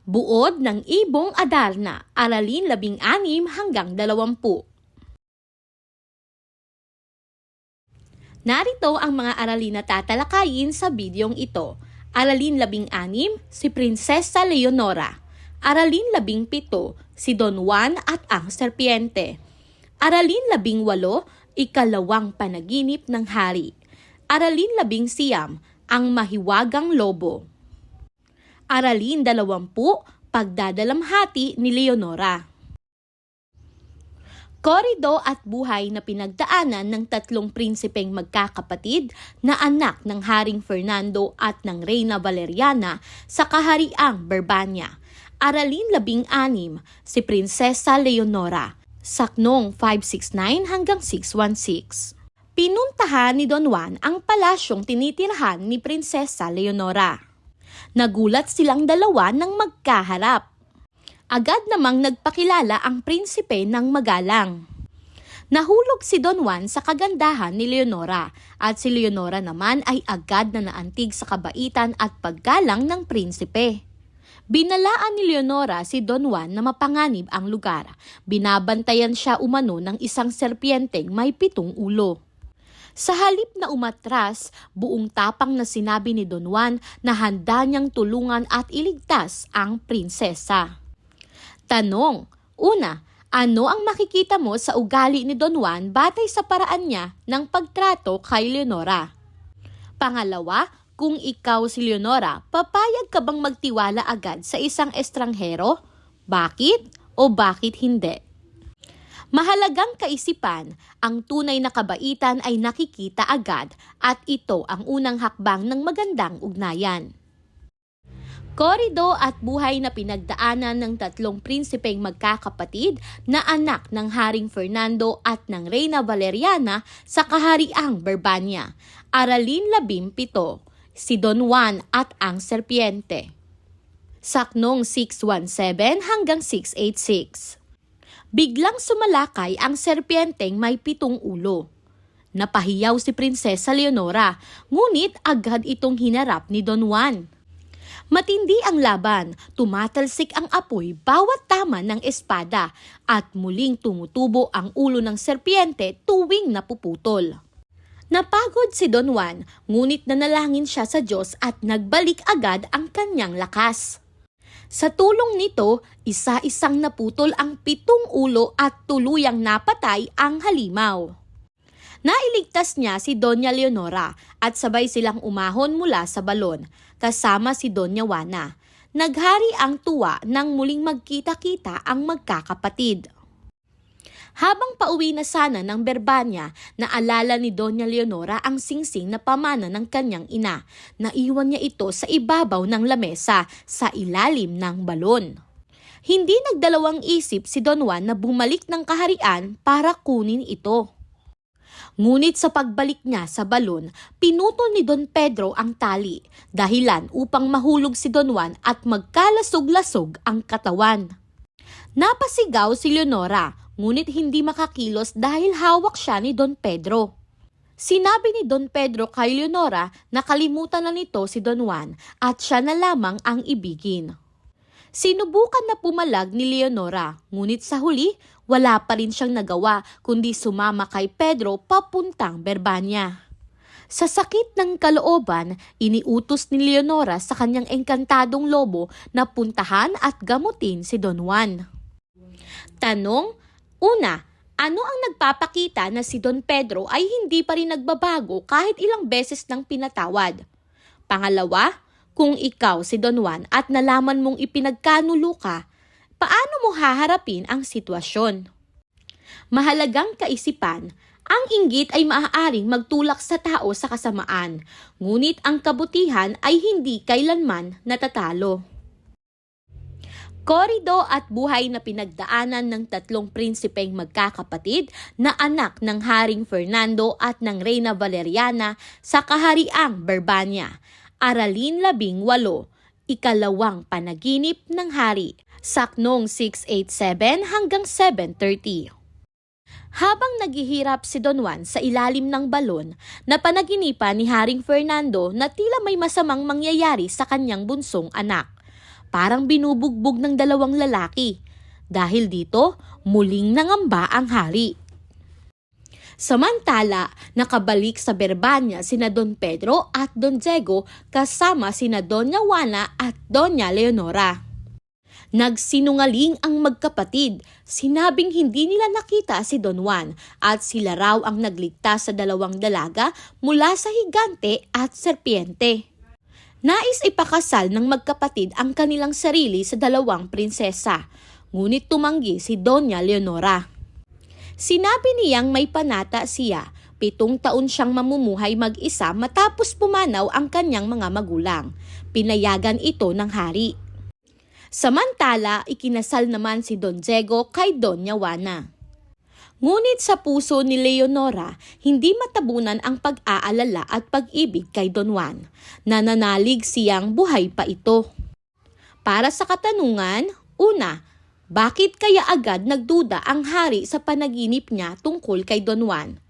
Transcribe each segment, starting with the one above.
Buod ng Ibong Adarna, Aralin 16 hanggang 20. Narito ang mga aralin na tatalakayin sa bidyong ito. Aralin 16, si Prinsesa Leonora. Aralin 17, si Don Juan at ang Serpiente. Aralin 18, ikalawang panaginip ng hari. Aralin 19, ang mahiwagang lobo. Aralin 20, pagdadalamhati ni Leonora. Korido at buhay na pinagdaanan ng tatlong prinsipeng magkakapatid na anak ng Haring Fernando at ng Reyna Valeriana sa kahariang Berbania. Aralin 16, si Prinsesa Leonora. Saknong 569 hanggang 616. Pinuntahan ni Don Juan ang palasyong tinitirahan ni Prinsesa Leonora. Nagulat silang dalawa nang magkaharap. Agad namang nagpakilala ang prinsipe ng magalang. Nahulog si Don Juan sa kagandahan ni Leonora at si Leonora naman ay agad na naantig sa kabaitan at paggalang ng prinsipe. Binalaan ni Leonora si Don Juan na mapanganib ang lugar. Binabantayan siya umano ng isang serpienteng may 7 ulo. Sa halip na umatras, buong tapang na sinabi ni Don Juan na handa niyang tulungan at iligtas ang prinsesa. Tanong, una, ano ang makikita mo sa ugali ni Don Juan batay sa paraan niya ng pagtrato kay Leonora? Pangalawa, kung ikaw si Leonora, papayag ka bang magtiwala agad sa isang estranghero? Bakit o bakit hindi? Mahalagang kaisipan, ang tunay na kabaitan ay nakikita agad at ito ang unang hakbang ng magandang ugnayan. Korido at buhay na pinagdaanan ng tatlong prinsipeng magkakapatid na anak ng Haring Fernando at ng Reyna Valeriana sa kahariang Berbania. Aralin 17, si Don Juan at ang Serpiente. Saknong 617 hanggang 686. Biglang sumalakay ang serpienteng may 7 ulo. Napahiyaw si Prinsesa Leonora, ngunit agad itong hinarap ni Don Juan. Matindi ang laban, tumatalsik ang apoy bawat tama ng espada at muling tumutubo ang ulo ng serpiente tuwing napuputol. Napagod si Don Juan, ngunit nanalangin siya sa Diyos at nagbalik agad ang kanyang lakas. Sa tulong nito, isa-isang naputol ang 7 ulo at tuluyang napatay ang halimaw. Nailigtas niya si Doña Leonora at sabay silang umahon mula sa balon, kasama si Doña Juana. Naghari ang tuwa nang muling magkita-kita ang magkakapatid. Habang pauwi na sana ng Berbania, naalala ni Doña Leonora ang singsing na pamana ng kanyang ina. Naiwan niya ito sa ibabaw ng lamesa sa ilalim ng balon. Hindi nagdalawang isip si Don Juan na bumalik ng kaharian para kunin ito. Ngunit sa pagbalik niya sa balon, pinutol ni Don Pedro ang tali, dahilan upang mahulog si Don Juan at magkalasog-lasog ang katawan. Napasigaw si Leonora, ngunit hindi makakilos dahil hawak siya ni Don Pedro. Sinabi ni Don Pedro kay Leonora na kalimutan na nito si Don Juan at siya na lamang ang ibigin. Sinubukan na pumalag ni Leonora, ngunit sa huli, wala pa rin siyang nagawa kundi sumama kay Pedro papuntang Berbania. Sa sakit ng kalooban, iniutos ni Leonora sa kanyang engkantadong lobo na puntahan at gamutin si Don Juan. Tanong, una, ano ang nagpapakita na si Don Pedro ay hindi pa rin nagbabago kahit ilang beses nang pinatawad? Pangalawa, kung ikaw si Don Juan at nalaman mong ipinagkanulo ka, paano mo haharapin ang sitwasyon? Mahalagang kaisipan, ang inggit ay maaaring magtulak sa tao sa kasamaan, ngunit ang kabutihan ay hindi kailanman natatalo. Korido at buhay na pinagdaanan ng tatlong prinsipeng magkakapatid na anak ng Haring Fernando at ng Reyna Valeriana sa kahariang Berbania. Aralin 18, ikalawang panaginip ng hari. Saknong 687 hanggang 730. Habang naghihirap si Don Juan sa ilalim ng balon, napanaginipan ni Haring Fernando na tila may masamang mangyayari sa kanyang bunsong anak. parang binubugbog ng dalawang lalaki. Dahil dito, muling nangamba ang hari. Samantala, nakabalik sa Berbanya sina Don Pedro at Don Diego kasama sina Doña Juana at Doña Leonora. Nagsinungaling ang magkapatid, sinabing hindi nila nakita si Don Juan at sila raw ang nagligtas sa dalawang dalaga mula sa higante at serpiente. Nais ipakasal ng magkapatid ang kanilang sarili sa dalawang prinsesa, ngunit tumanggi si Doña Leonora. Sinabi niyang may panata siya, 7 taon siyang mamumuhay mag-isa matapos pumanaw ang kanyang mga magulang. Pinayagan ito ng hari. Samantala, ikinasal naman si Don Diego kay Doña Juana. Ngunit sa puso ni Leonora, hindi matabunan ang pag-aalala at pag-ibig kay Don Juan. Nananalig siyang buhay pa ito. Para sa katanungan, una, bakit kaya agad nagduda ang hari sa panaginip niya tungkol kay Don Juan?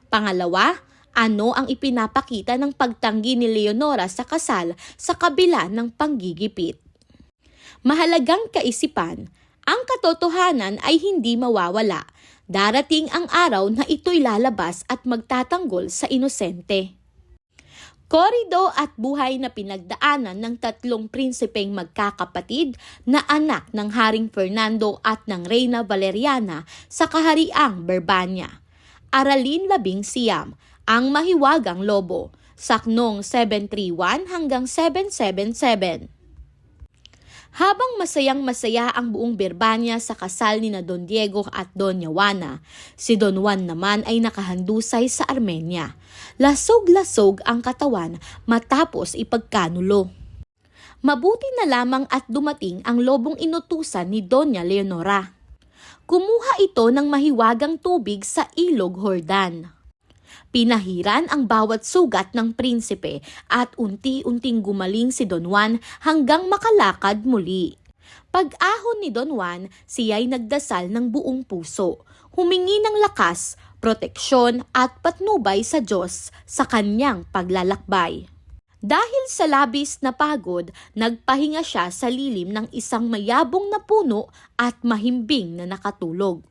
Pangalawa, ano ang ipinapakita ng pagtanggi ni Leonora sa kasal sa kabila ng panggigipit? Mahalagang kaisipan, ang katotohanan ay hindi mawawala. Darating ang araw na ito'y lalabas at magtatanggol sa inosente. Korido at buhay na pinagdaanan ng 3 prinsipeng magkakapatid na anak ng Haring Fernando at ng Reyna Valeriana sa kahariang Berbanya. Aralin 11, ang mahiwagang lobo, saknong 731 hanggang 777. Habang masayang-masaya ang buong Berbanya sa kasal ni na Don Diego at Doña Juana, si Don Juan naman ay nakahandusay sa Armenia. Lasog-lasog ang katawan matapos ipagkanulo. Mabuti na lamang at dumating ang lobong inutusan ni Doña Leonora. Kumuha ito ng mahiwagang tubig sa ilog Jordan. Pinahiran ang bawat sugat ng prinsipe at unti-unting gumaling si Don Juan hanggang makalakad muli. Pag-ahon ni Don Juan, siya'y nagdasal ng buong puso, humingi ng lakas, proteksyon at patnubay sa Diyos sa kanyang paglalakbay. Dahil sa labis na pagod, nagpahinga siya sa lilim ng isang mayabong na puno at mahimbing na nakatulog.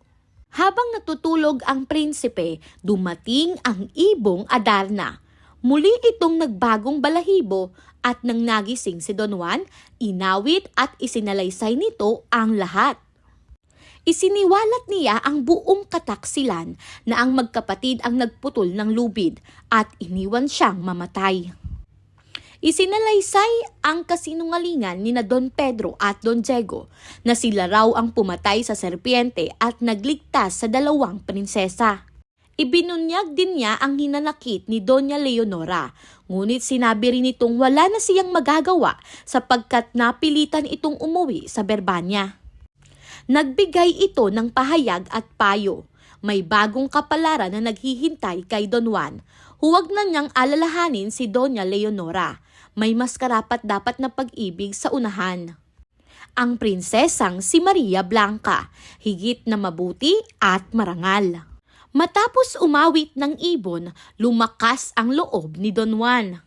Habang natutulog ang prinsipe, dumating ang ibong Adarna. Muli itong nagbagong balahibo at nang nagising si Don Juan, inawit at isinalaysay nito ang lahat. Isiniwalat niya ang buong kataksilan na ang magkapatid ang nagputol ng lubid at iniwan siyang mamatay. Isinalaysay ang kasinungalingan ni na Don Pedro at Don Diego na sila raw ang pumatay sa serpiente at nagligtas sa dalawang prinsesa. Ibinunyag din niya ang hinanakit ni Doña Leonora, ngunit sinabi rin itong wala na siyang magagawa sapagkat napilitan itong umuwi sa Berbanya. Nagbigay ito ng pahayag at payo. May bagong kapalaran na naghihintay kay Don Juan. Huwag na niyang alalahanin si Doña Leonora. May mas karapat-dapat na pag-ibig sa unahan. Ang prinsesang si Maria Blanca, higit na mabuti at marangal. Matapos umawit ng ibon, lumakas ang loob ni Don Juan.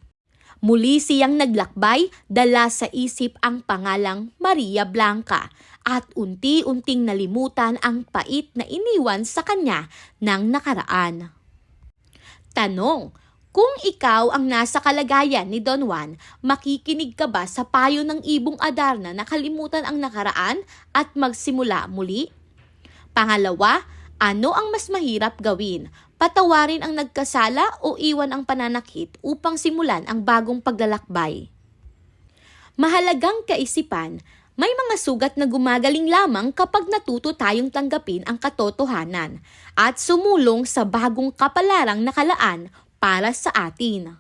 Muli siyang naglakbay, dala sa isip ang pangalang Maria Blanca at unti-unting nalimutan ang pait na iniwan sa kanya ng nakaraan. Tanong, kung ikaw ang nasa kalagayan ni Don Juan, makikinig ka ba sa payo ng ibong Adarna na kalimutan ang nakaraan at magsimula muli? Pangalawa, ano ang mas mahirap gawin? Patawarin ang nagkasala o iwan ang pananakit upang simulan ang bagong paglalakbay? Mahalagang kaisipan, may mga sugat na gumagaling lamang kapag natuto tayong tanggapin ang katotohanan at sumulong sa bagong kapalarang nakalaan para sa atin.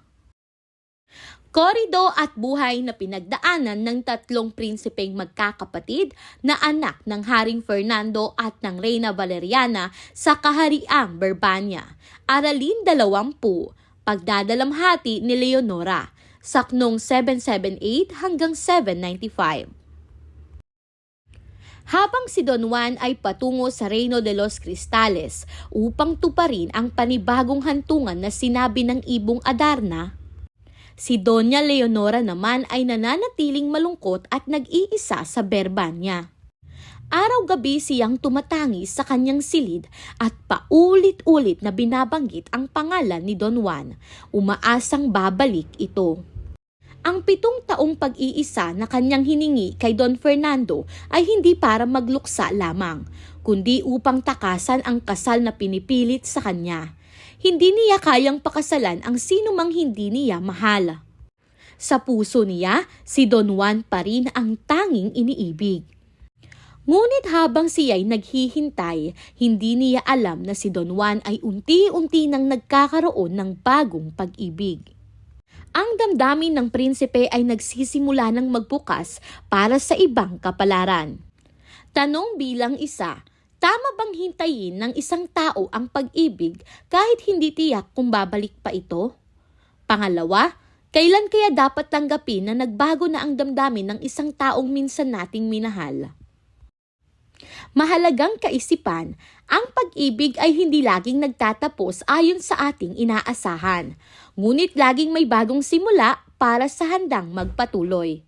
Korido at buhay na pinagdaanan ng 3 prinsipeng magkakapatid na anak ng Haring Fernando at ng Reyna Valeriana sa kahariang Berbanya. Aralin 20, pagdadalamhati ni Leonora, saknong 778 hanggang 795. Habang si Don Juan ay patungo sa Reino de los Cristales upang tuparin ang panibagong hantungan na sinabi ng ibong Adarna, Si Doña Leonora naman ay nananatiling malungkot at nag-iisa sa Berbanya. Araw-gabi siyang tumatangi sa kanyang silid at paulit-ulit na binabanggit ang pangalan ni Don Juan, umaasang babalik ito. Ang 7 taong pag-iisa na kanyang hiningi kay Don Fernando ay hindi para magluksa lamang, kundi upang takasan ang kasal na pinipilit sa kanya. Hindi niya kayang pakasalan ang sinumang hindi niya mahal. Sa puso niya, si Don Juan pa rin ang tanging iniibig. Ngunit habang siya'y naghihintay, hindi niya alam na si Don Juan ay unti-unti nang nagkakaroon ng bagong pag-ibig. Ang damdamin ng prinsipe ay nagsisimula ng magbukas para sa ibang kapalaran. Tanong bilang isa, tama bang hintayin ng isang tao ang pag-ibig kahit hindi tiyak kung babalik pa ito? Pangalawa, kailan kaya dapat tanggapin na nagbago na ang damdamin ng isang taong minsan nating minahal? Mahalagang kaisipan, ang pag-ibig ay hindi laging nagtatapos ayon sa ating inaasahan, ngunit laging may bagong simula para sa handang magpatuloy.